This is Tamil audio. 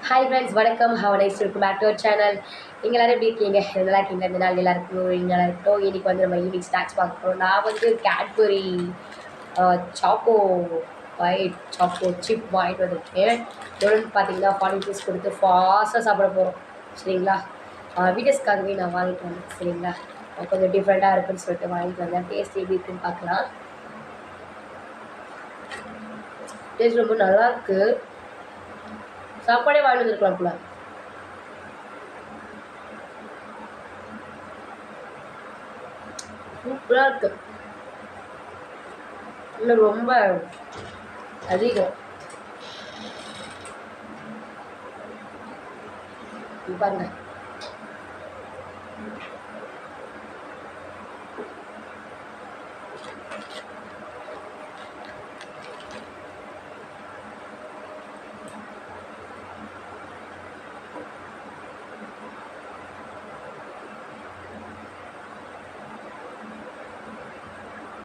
ஹாய் ஃப்ரெண்ட்ஸ், வணக்கம். How nice welcome back to our channel. நீங்கள் எல்லாரும் எப்படி இருக்கீங்க? நல்லா இருக்கீங்க? இந்த நாள் எல்லாருக்கும் நல்லா இருக்கட்டும். இன்றைக்கி வந்து நம்ம ஈவினிங் ஸ்நாக்ஸ் பார்க்க போகிறோம். நான் வந்து Cadbury choco white choco chip வாங்கிட்டு வந்திருக்கேன். எவ்வளோன்னு பார்த்தீங்கன்னா 40 பீஸ் கொடுத்து ஃபாஸ்ட்டாக சாப்பிட போகிறோம். சரிங்களா? வீடியோஸ்க்காகவே நான் வாங்கிட்டு வந்தேன். சரிங்களா? கொஞ்சம் டிஃப்ரெண்ட்டாக இருக்குன்னு சொல்லிட்டு வாங்கிட்டு வந்தேன். டேஸ்ட் எப்படி இருக்குன்னு பார்க்கலாம். டேஸ்ட் ரொம்ப நல்லாயிருக்கு. சாப்பாடே வாங்கிட்டு வந்துருக்கலாம் போல. சூப்பராக இருக்கு. இன்னும் ரொம்ப அதிகம். பாருங்க,